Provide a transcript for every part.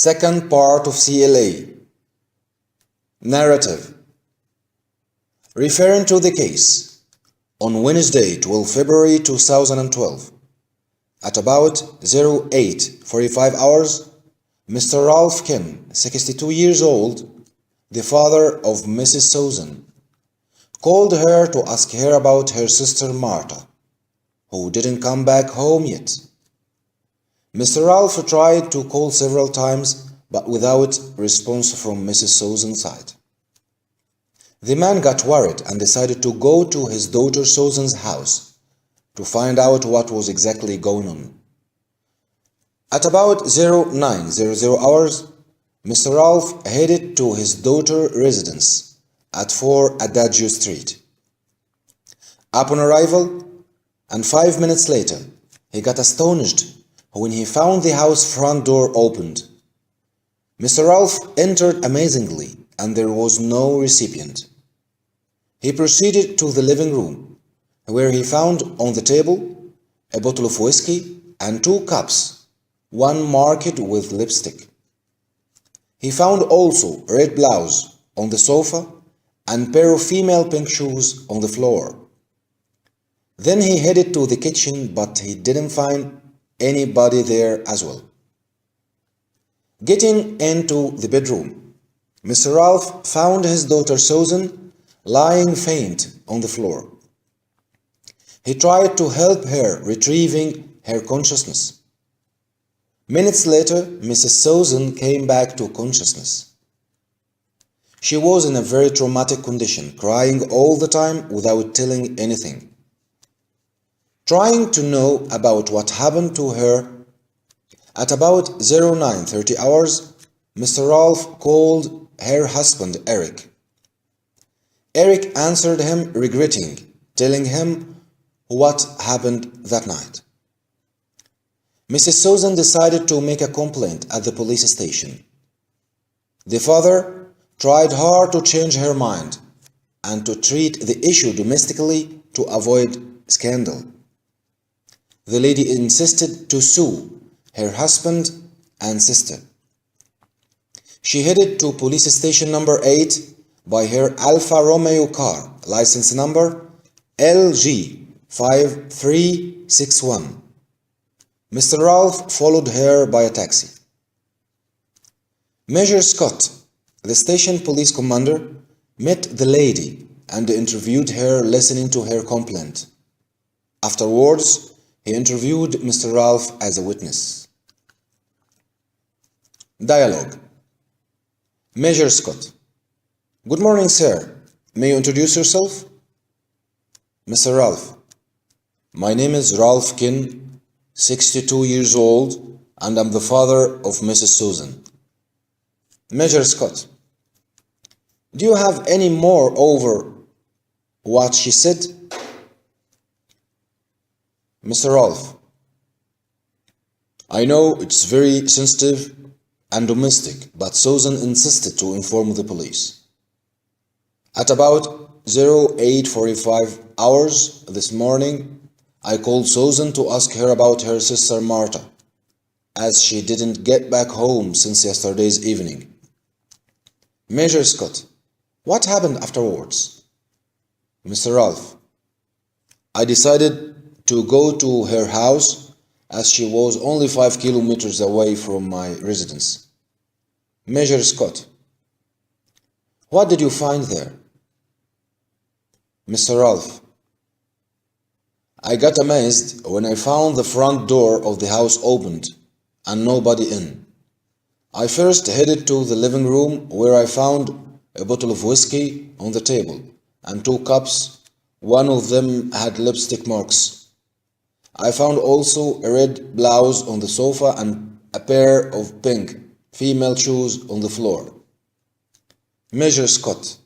Second part of CLA. Narrative. Referring to the case, on Wednesday, 12 February 2012, at about 08:45 hours, Mr. Ralph Kim, 62 years old, the father of Mrs. Susan, called her to ask her about her sister Martha, who didn't come back home yet. Mr. Ralph tried to call several times, but without response from Mrs. Susan's side. The man got worried and decided to go to his daughter Susan's house to find out what was exactly going on. At about 09:00 hours, Mr. Ralph headed to his daughter's residence at 4 Adagio Street. Upon arrival, and 5 minutes later, he got astonished when he found the house front door opened. Mr. Ralph entered amazingly, and there was no recipient. He proceeded to the living room, where he found on the table a bottle of whiskey and 2 cups, one marked with lipstick. He found also a red blouse on the sofa and pair of female pink shoes on the floor. Then he headed to the kitchen, but he didn't find anybody there as well. Getting into the bedroom, Mr. Ralph found his daughter Susan lying faint on the floor. He tried to help her retrieving her consciousness. Minutes later, Mrs. Susan came back to consciousness. She was in a very traumatic condition, crying all the time without telling anything. Trying to know about what happened to her, at about 09:30 hours, Mr. Ralph called her husband Eric. Eric answered him regretting, telling him what happened that night. Mrs. Susan decided to make a complaint at the police station. The father tried hard to change her mind and to treat the issue domestically to avoid scandal. The lady insisted to sue her husband and sister. She headed to police station number 8 by her Alfa Romeo car, license number LG5361. Mr. Ralph followed her by a taxi. Major Scott, the station police commander, met the lady and interviewed her, listening to her complaint. Afterwards, he interviewed Mr. Ralph as a witness. Dialogue. Major Scott: Good morning, sir. May you introduce yourself? Mr. Ralph: My name is Ralph Kin, 62 years old, and I'm the father of Mrs. Susan. Major Scott: Do you have any more over what she said? Mr. Ralph: I know it's very sensitive and domestic, but Susan insisted to inform the police. At about 08:45 hours this morning, I called Susan to ask her about her sister Martha, as she didn't get back home since yesterday's evening. Major Scott: What happened afterwards? Mr. Ralph: I decided to go to her house, as she was only 5 kilometers away from my residence. Major Scott: What did you find there? Mr. Ralph: I got amazed when I found the front door of the house opened and nobody in. I first headed to the living room, where I found a bottle of whiskey on the table and 2 cups. One of them had lipstick marks. I found also a red blouse on the sofa and a pair of pink female shoes on the floor. Major Scott: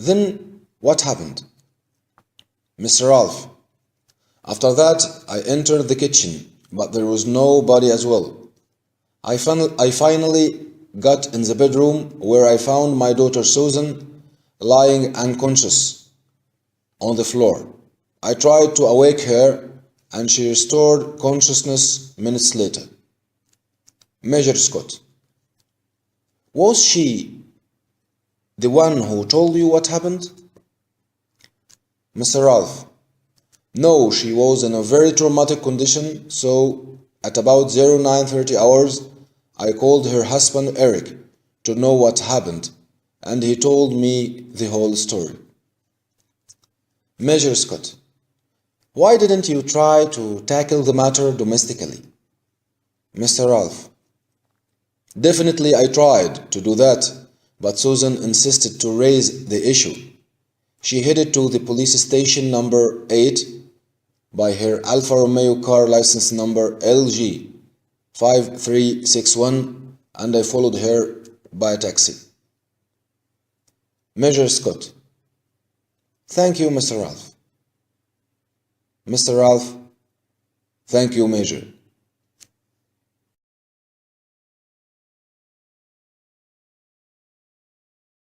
Then what happened? Mr. Ralph: After that, I entered the kitchen, but there was nobody as well. I finally got in the bedroom, where I found my daughter Susan lying unconscious on the floor. I tried to awake her, and she restored consciousness minutes later. Major Scott: Was she the one who told you what happened? Mr. Ralph: No, she was in a very traumatic condition, so at about 0930 hours, I called her husband Eric to know what happened, and he told me the whole story. Major Scott: Why didn't you try to tackle the matter domestically? Mr. Ralph: Definitely I tried to do that, but Susan insisted to raise the issue. She headed to the police station number 8 by her Alfa Romeo car license number LG 5361, and I followed her by taxi. Major Scott: Thank you, Mr. Ralph. Mr. Ralph: Thank you, Major.